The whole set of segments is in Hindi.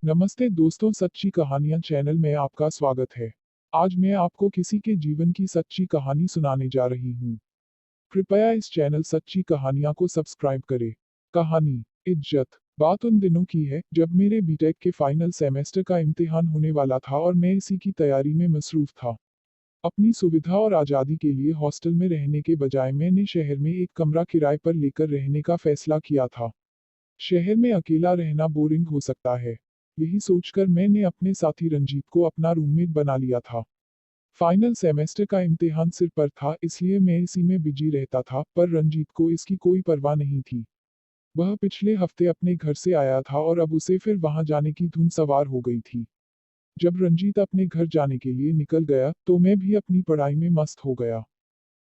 नमस्ते दोस्तों, सच्ची कहानियां चैनल में आपका स्वागत है। आज मैं आपको किसी के जीवन की सच्ची कहानी सुनाने जा रही हूँ। कृपया इस चैनल सच्ची कहानियां को सब्सक्राइब करें। कहानी इज्जत। बात उन दिनों की है जब मेरे बीटेक के फाइनल सेमेस्टर का इम्तिहान होने वाला था और मैं इसी की तैयारी में मसरूफ था। अपनी सुविधा और आज़ादी के लिए हॉस्टल में रहने के बजाय मैंने शहर में एक कमरा किराए पर लेकर रहने का फैसला किया था। शहर में अकेला रहना बोरिंग हो सकता है। यही सोचकर मैंने अपने साथी रंजीत को अपना रूममेट बना लिया था। फाइनल सेमेस्टर का इम्तिहान सिर पर था, इसलिए मैं इसी में बिजी रहता था, पर रंजीत को इसकी कोई परवाह नहीं थी। वह पिछले हफ्ते अपने घर से आया था और अब उसे फिर वहां जाने की धुन सवार हो गई थी। जब रंजीत अपने घर जाने के लिए निकल गया तो मैं भी अपनी पढ़ाई में मस्त हो गया।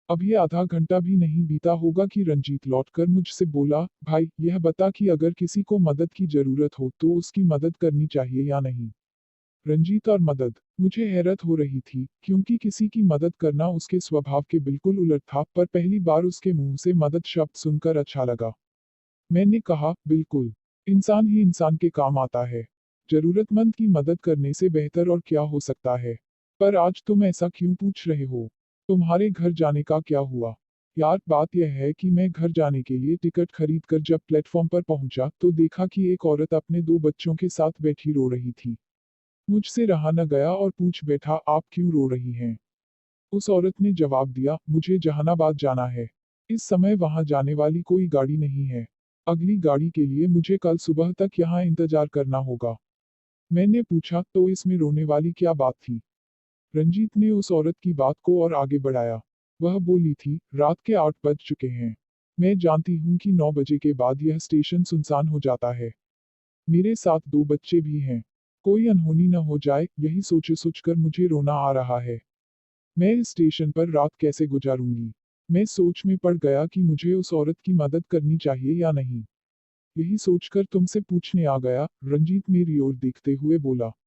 अभी आधा घंटा भी नहीं बीता होगा कि रंजीत लौटकर मुझसे बोला, भाई यह बता कि अगर किसी को मदद की जरूरत हो तो उसकी मदद करनी चाहिए या नहीं। रंजीत और मदद। मुझे हैरत हो रही थी, क्योंकि किसी की मदद करना उसके स्वभाव के बिल्कुल उलट था, पर पहली बार उसके मुंह से मदद शब्द सुनकर अच्छा लगा। मैंने कहा, बिल्कुल। इंसान ही इंसान के काम आता है। जरूरतमंद की मदद करने से बेहतर और क्या हो सकता है। पर आज तुम ऐसा क्यों पूछ रहे हो? तुम्हारे घर जाने का क्या हुआ? यार, बात यह है कि मैं घर जाने के लिए टिकट खरीद कर जब प्लेटफॉर्म पर पहुंचा तो देखा कि एक औरत अपने 2 बच्चों के साथ बैठी रो रही थी। मुझसे रहा न गया और पूछ बैठा, आप क्यों रो रही हैं? उस औरत ने जवाब दिया, मुझे जहानाबाद जाना है। इस समय वहां जाने वाली कोई गाड़ी नहीं है। अगली गाड़ी के लिए मुझे कल सुबह तक यहाँ इंतजार करना होगा। मैंने पूछा, तो इसमें रोने वाली क्या बात थी? रंजीत ने उस औरत की बात को और आगे बढ़ाया। वह बोली थी, रात के 8 बज चुके हैं। मैं जानती हूँ कि 9 बजे के बाद यह स्टेशन सुनसान हो जाता है। मेरे साथ 2 बच्चे भी हैं। कोई अनहोनी न हो जाए, यही सोच कर मुझे रोना आ रहा है। मैं इस स्टेशन पर रात कैसे गुजारूंगी? मैं सोच में पड़ गया कि मुझे उस औरत की मदद करनी चाहिए या नहीं। यही सोचकर तुमसे पूछने आ गया। रंजीत मेरी ओर देखते हुए बोला।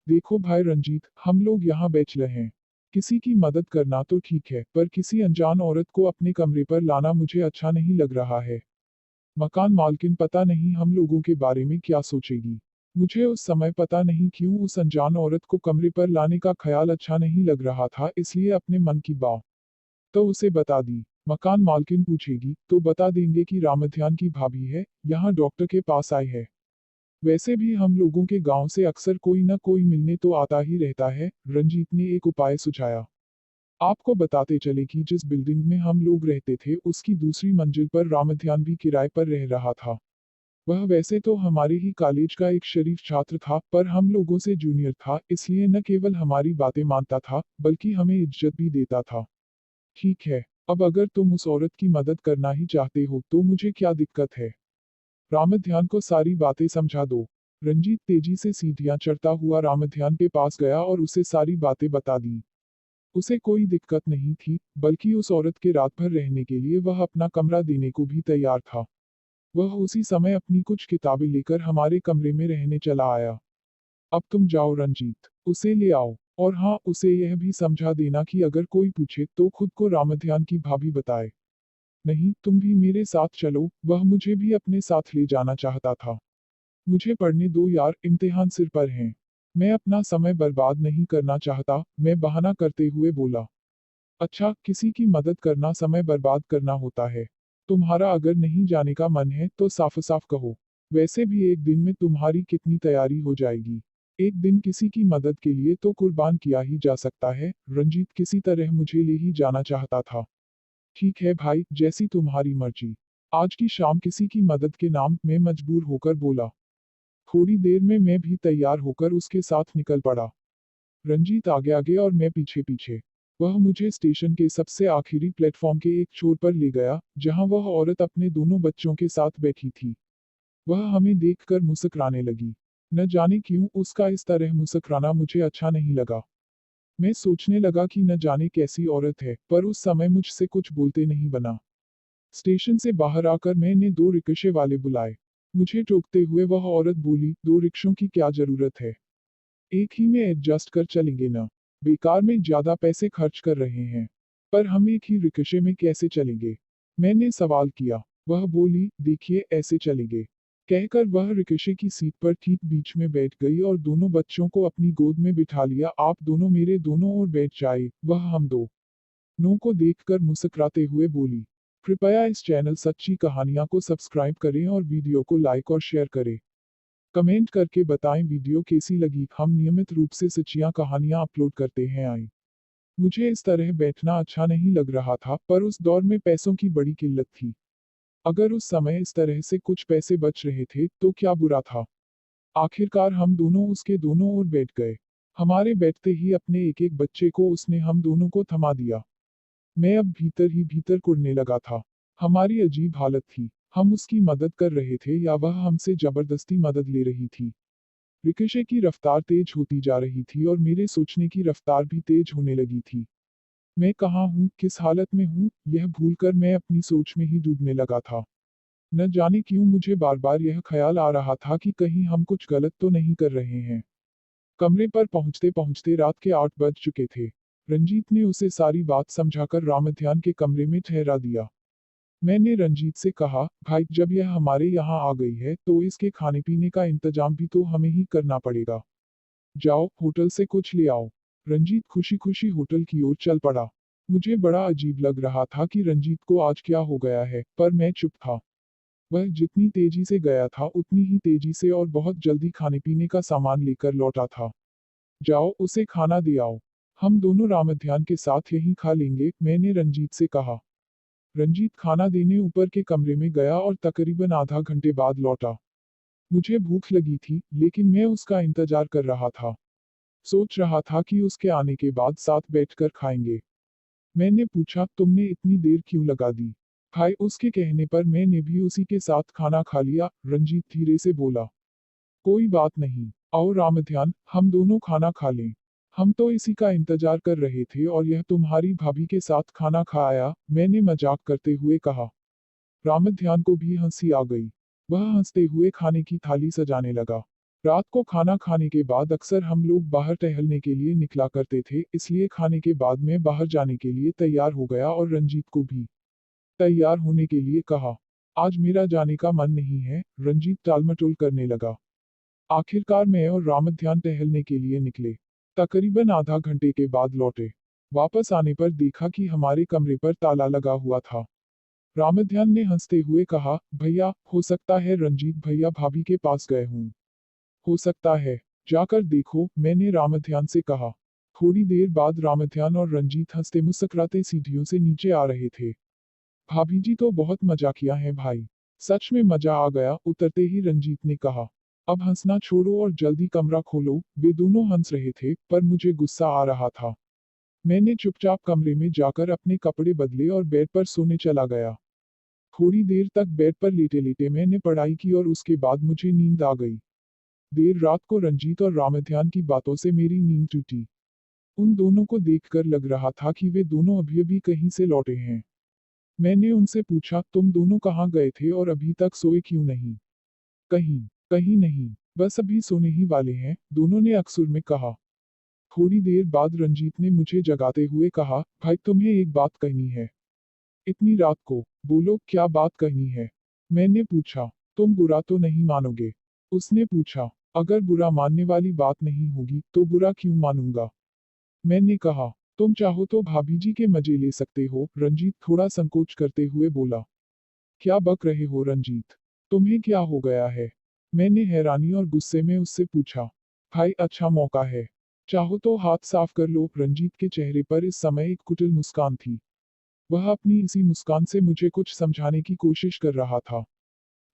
देखो भाई रंजीत, हम लोग यहाँ बैचलर हैं। किसी की मदद करना तो ठीक है, पर किसी अनजान औरत को अपने कमरे पर लाना मुझे अच्छा नहीं लग रहा है। मकान मालकिन पता नहीं हम लोगों के बारे में क्या सोचेगी। मुझे उस समय पता नहीं क्यों उस अनजान औरत को कमरे पर लाने का ख्याल अच्छा नहीं लग रहा था, इसलिए अपने मन की बात तो उसे बता दी। मकान मालकिन पूछेगी तो बता देंगे कि रामध्यान की भाभी है, यहाँ डॉक्टर के पास आई है। वैसे भी हम लोगों के गांव से अक्सर कोई न कोई मिलने तो आता ही रहता है। रंजीत ने एक उपाय सुझाया। आपको बताते चले कि जिस बिल्डिंग में हम लोग रहते थे उसकी दूसरी मंजिल पर रामध्यान भी किराए पर रह रहा था। वह वैसे तो हमारे ही कॉलेज का एक शरीफ छात्र था, पर हम लोगों से जूनियर था, इसलिए न केवल हमारी बातें मानता था, बल्कि हमें इज्जत भी देता था। ठीक है, अब अगर तुम उस औरत की मदद करना ही चाहते हो तो मुझे क्या दिक्कत है? रामध्यान को सारी बातें समझा दो। रंजीत तेजी से सीढ़ियां चढ़ता हुआ रामध्यान के पास गया और उसे सारी बातें बता दी। उसे कोई दिक्कत नहीं थी, बल्कि उस औरत के रात भर रहने के लिए वह अपना कमरा देने को भी तैयार था। वह उसी समय अपनी कुछ किताबें लेकर हमारे कमरे में रहने चला आया। अब तुम जाओ रंजीत, उसे ले आओ। और हाँ, उसे यह भी समझा देना कि अगर कोई पूछे तो खुद को रामध्यान की भाभी बताए। नहीं, तुम भी मेरे साथ चलो, वह मुझे भी अपने साथ ले जाना चाहता था। मुझे पढ़ने दो यार, इम्तिहान सिर पर हैं। मैं अपना समय बर्बाद नहीं करना चाहता, मैं बहाना करते हुए बोला। अच्छा, किसी की मदद करना समय बर्बाद करना होता है? तुम्हारा अगर नहीं जाने का मन है तो साफ साफ कहो। वैसे भी एक दिन में तुम्हारी कितनी तैयारी हो जाएगी। एक दिन किसी की मदद के लिए तो कुर्बान किया ही जा सकता है। रंजीत किसी तरह मुझे ले ही जाना चाहता था। ठीक है भाई, जैसी तुम्हारी मर्जी। आज की शाम किसी की मदद के नाम में मजबूर होकर बोला। थोड़ी देर में मैं भी तैयार होकर उसके साथ निकल पड़ा। रंजीत आगे आगे और मैं पीछे पीछे। वह मुझे स्टेशन के सबसे आखिरी प्लेटफॉर्म के एक छोर पर ले गया, जहां वह औरत अपने दोनों बच्चों के साथ बैठी थी। वह हमें देखकर मुस्कुराने लगी। न जाने क्यों उसका इस तरह मुस्कुराना मुझे अच्छा नहीं लगा। मैं सोचने लगा कि न जाने कैसी औरत है, पर उस समय मुझसे कुछ बोलते नहीं बना। स्टेशन से बाहर आकर मैंने 2 रिक्शे वाले बुलाए। मुझे टोकते हुए वह औरत बोली, 2 रिक्शों की क्या जरूरत है? एक ही में एडजस्ट कर चलेंगे ना। बेकार में ज्यादा पैसे खर्च कर रहे हैं। पर हम एक ही रिक्शे में कैसे चलेंगे? मैंने सवाल किया। वह बोली, देखिए ऐसे चलेंगे। कहकर वह रिक्शे की सीट पर ठीक बीच में बैठ गई और दोनों बच्चों को अपनी गोद में बिठा लिया। आप दोनों मेरे दोनों ओर बैठ जाए, वह हम दोनों को देखकर मुस्कुराते हुए बोली। कृपया इस चैनल सच्ची कहानियां को सब्सक्राइब करें और वीडियो को लाइक और शेयर करें। कमेंट करके बताएं वीडियो कैसी लगी। हम नियमित रूप से सच्चियां कहानियां अपलोड करते हैं। आई मुझे इस तरह बैठना अच्छा नहीं लग रहा था, पर उस दौर में पैसों की बड़ी किल्लत थी। अगर उस समय इस तरह से कुछ पैसे बच रहे थे तो क्या बुरा था। आखिरकार हम दोनों उसके दोनों ओर बैठ गए। हमारे बैठते ही अपने एक एक बच्चे को उसने हम दोनों को थमा दिया। मैं अब भीतर ही भीतर कुढ़ने लगा था। हमारी अजीब हालत थी। हम उसकी मदद कर रहे थे या वह हमसे जबरदस्ती मदद ले रही थी। रिक्शे की रफ्तार तेज होती जा रही थी और मेरे सोचने की रफ्तार भी तेज होने लगी थी। मैं कहाँ हूँ, किस हालत में हूँ, यह भूलकर मैं अपनी सोच में ही डूबने लगा था। न जाने क्यों मुझे बार बार यह ख्याल आ रहा था कि कहीं हम कुछ गलत तो नहीं कर रहे हैं। कमरे पर पहुंचते पहुंचते रात के 8 बज चुके थे। रंजीत ने उसे सारी बात समझाकर रामध्यान के कमरे में ठहरा दिया। मैंने रंजीत से कहा, भाई जब यह हमारे यहाँ आ गई है तो इसके खाने पीने का इंतजाम भी तो हमें ही करना पड़ेगा। जाओ होटल से कुछ ले आओ। रंजीत खुशी खुशी होटल की ओर चल पड़ा। मुझे बड़ा अजीब लग रहा था कि रंजीत को आज क्या हो गया है, पर मैं चुप था। वह जितनी तेजी से गया था उतनी ही तेजी से और बहुत जल्दी खाने पीने का सामान लेकर लौटा था। जाओ उसे खाना दे आओ। हम दोनों रामध्यान के साथ यहीं खा लेंगे, मैंने रंजीत से कहा। रंजीत खाना देने ऊपर के कमरे में गया और तकरीबन आधा घंटे बाद लौटा। मुझे भूख लगी थी, लेकिन मैं उसका इंतजार कर रहा था। सोच रहा था कि उसके आने के बाद साथ बैठकर खाएंगे। मैंने पूछा, तुमने इतनी देर क्यों लगा दी? भाई उसके कहने पर मैंने भी उसी के साथ खाना खा लिया, रंजीत धीरे से बोला। कोई बात नहीं, आओ रामध्यान, हम दोनों खाना खा लें। हम तो इसी का इंतजार कर रहे थे और यह तुम्हारी भाभी के साथ खाना खा आया, मैंने मजाक करते हुए कहा। रामध्यान को भी हंसी आ गई। वह हंसते हुए खाने की थाली सजाने लगा। रात को खाना खाने के बाद अक्सर हम लोग बाहर टहलने के लिए निकला करते थे, इसलिए खाने के बाद मैं बाहर जाने के लिए तैयार हो गया और रंजीत को भी तैयार होने के लिए कहा। आज मेरा जाने का मन नहीं है, रंजीत टालमटोल करने लगा। आखिरकार मैं और रामध्यान टहलने के लिए निकले। तकरीबन आधा घंटे के बाद लौटे। वापस आने पर देखा कि हमारे कमरे पर ताला लगा हुआ था। रामध्यान ने हंसते हुए कहा, भैया, हो सकता है रंजीत भैया भाभी के पास गए हों। हो सकता है, जाकर देखो, मैंने रामध्यान से कहा। थोड़ी देर बाद रामध्यान और रंजीत हंसते मुस्कुराते सीढ़ियों से नीचे आ रहे थे। भाभी जी तो बहुत मजाकिया हैं भाई। सच में मजा आ गया, उतरते ही रंजीत ने कहा। अब हंसना छोड़ो और जल्दी कमरा खोलो। वे दोनों हंस रहे थे, पर मुझे गुस्सा आ रहा था। मैंने चुपचाप कमरे में जाकर अपने कपड़े बदले और बेड पर सोने चला गया। थोड़ी देर तक बेड पर लेटे लेटे मैंने पढ़ाई की और उसके बाद मुझे नींद आ गई। देर रात को रंजीत और रामध्यान की बातों से मेरी नींद टूटी। उन दोनों को देखकर लग रहा था कि वे दोनों अभी अभी कहीं से लौटे हैं। मैंने उनसे पूछा, तुम दोनों कहाँ गए थे और अभी तक सोए क्यों नहीं? कहीं कहीं नहीं, बस अभी सोने ही वाले हैं, दोनों ने अकसुर में कहा। थोड़ी देर बाद रंजीत ने मुझे जगाते हुए कहा, भाई तुम्हें एक बात कहनी है। इतनी रात को? बोलो, क्या बात कहनी है? मैंने पूछा। तुम बुरा तो नहीं मानोगे? उसने पूछा। अगर बुरा मानने वाली बात नहीं होगी तो बुरा क्यों मानूंगा? मैंने कहा। तुम चाहो तो भाभी जी के मजे ले सकते हो, रंजीत थोड़ा संकोच करते हुए बोला। क्या बक रहे हो रंजीत? तुम्हें क्या हो गया है? मैंने हैरानी और गुस्से में उससे पूछा। भाई अच्छा मौका है, चाहो तो हाथ साफ कर लो। रंजीत के चेहरे पर इस समय एक कुटिल मुस्कान थी। वह अपनी इसी मुस्कान से मुझे कुछ समझाने की कोशिश कर रहा था।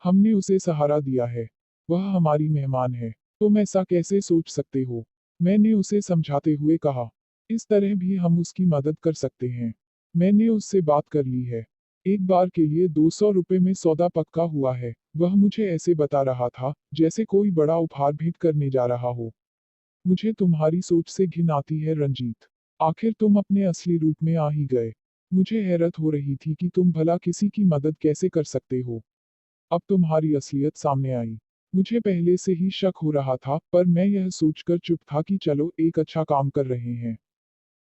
हमने उसे सहारा दिया है। वह हमारी मेहमान है। तुम ऐसा कैसे सोच सकते हो? मैंने उसे समझाते हुए कहा। इस तरह भी हम उसकी मदद कर सकते हैं। मैंने उससे बात कर ली है। एक बार के लिए 200 रुपए में सौदा पक्का हुआ है। वह मुझे ऐसे बता रहा था, जैसे कोई बड़ा उपहार भेंट करने जा रहा हो। मुझे तुम्हारी सोच से घिन आती है रंजीत। आखिर तुम अपने असली रूप में आ ही गए। मुझे हैरत हो रही थी कि तुम भला किसी की मदद कैसे कर सकते हो। अब तुम्हारी असलियत सामने आई। मुझे पहले से ही शक हो रहा था, पर मैं यह सोचकर चुप था कि चलो एक अच्छा काम कर रहे हैं।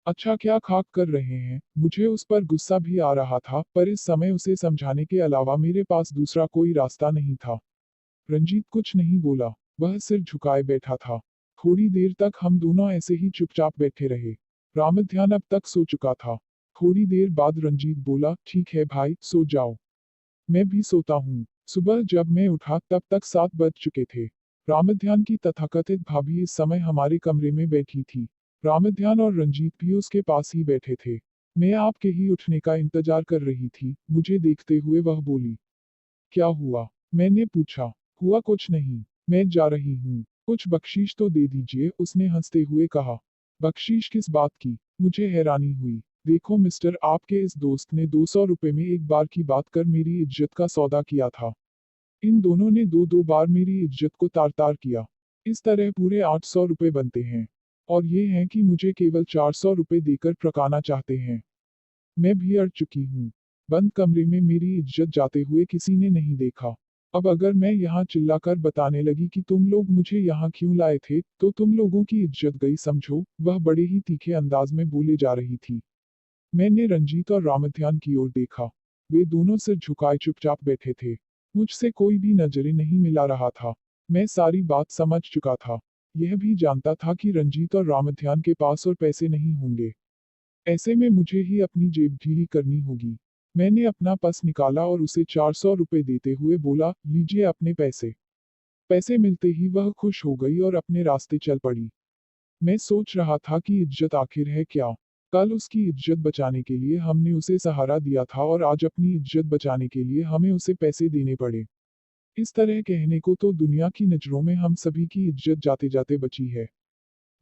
अच्छा क्या खाक कर रहे हैं? मुझे उस पर गुस्सा भी आ रहा था, पर इस समय उसे समझाने के अलावा मेरे पास दूसरा कोई रास्ता नहीं था। रंजीत कुछ नहीं बोला, वह सिर झुकाए बैठा था। थोड़ी देर तक हम दोनों ऐसे ही चुपचाप बैठे रहे। रामध्यान अब तक सो चुका था। थोड़ी देर बाद रंजीत बोला, ठीक है भाई, सो जाओ। मैं भी सोता हूँ। सुबह जब मैं उठा तब तक 7 बज चुके थे। रामध्यान की तथाकथित भाभी इस समय हमारे कमरे में बैठी थी। रामध्यान और रंजीत भी उसके पास ही बैठे थे। मैं आपके ही उठने का इंतजार कर रही थी। मुझे देखते हुए वह बोली, क्या हुआ? मैंने पूछा। हुआ कुछ नहीं, मैं जा रही हूँ। कुछ बख्शीश तो दे दीजिए, उसने हंसते हुए कहा। बख्शीश किस बात की? मुझे हैरानी हुई। देखो मिस्टर, आपके इस दोस्त ने 200 रुपए में एक बार की बात कर मेरी इज्जत का सौदा किया था। इन दोनों ने दो दो बार मेरी इज्जत को तार तार किया। इस तरह पूरे 800 रुपए बनते हैं। और ये हैं कि मुझे केवल 400 रुपए देकर प्रकाना चाहते हैं। मैं भी अड़ चुकी हूँ। बंद कमरे में मेरी इज्जत जाते हुए किसी ने नहीं देखा। अब अगर मैं यहाँ चिल्लाकर बताने लगी कि तुम लोग मुझे यहाँ क्यों लाए थे, तो तुम लोगों की इज्जत गई समझो, वह बड़े ही तीखे अंदाज में बोले जा रही थी। मैंने रंजीत और रामध्यान की ओर देखा। वे दोनों सिर झुकाए चुपचाप बैठे थे। मुझसे कोई भी नजरें नहीं मिला रहा था। मैं सारी बात समझ चुका था। यह भी जानता था कि रंजीत और रामध्यान के पास और पैसे नहीं होंगे। ऐसे में मुझे ही अपनी जेब ढीली करनी होगी। मैंने अपना पर्स निकाला और उसे 400 रुपए देते हुए बोला, लीजिए अपने पैसे। पैसे मिलते ही वह खुश हो गई और अपने रास्ते चल पड़ी। मैं सोच रहा था कि इज्जत आखिर है क्या। कल उसकी इज्जत बचाने के लिए हमने उसे सहारा दिया था और आज अपनी इज्जत बचाने के लिए हमें उसे पैसे देने पड़े। इस तरह कहने को तो दुनिया की नजरों में हम सभी की इज्जत जाते जाते बची है।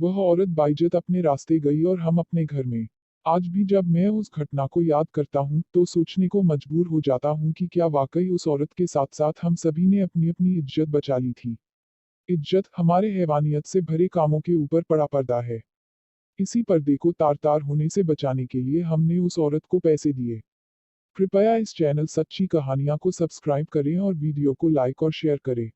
वह औरत बाइज्जत अपने रास्ते गई और हम अपने घर में। आज भी जब मैं उस घटना को याद करता हूँ तो सोचने को मजबूर हो जाता हूँ कि क्या वाकई उस औरत के साथ साथ हम सभी ने अपनी अपनी इज्जत बचा ली थी। इज्जत हमारे हैवानियत से भरे कामों के ऊपर पड़ा पर्दा है। इसी पर्दे को तार तार होने से बचाने के लिए हमने उस औरत को पैसे दिए। कृपया इस चैनल सच्ची कहानियां को सब्सक्राइब करें और वीडियो को लाइक और शेयर करें।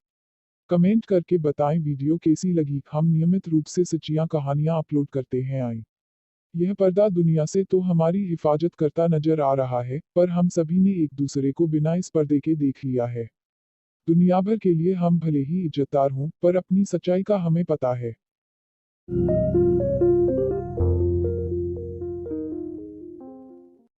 कमेंट करके बताएं वीडियो कैसी लगी। हम नियमित रूप से सच्चियां कहानियां अपलोड करते हैं। यह पर्दा दुनिया से तो हमारी हिफाजत करता नजर आ रहा है, पर हम सभी ने एक दूसरे को बिना इस पर्दे के देख लिया है। दुनिया भर के लिए हम भले ही इज्जतदार हों, पर अपनी सच्चाई का हमें पता है।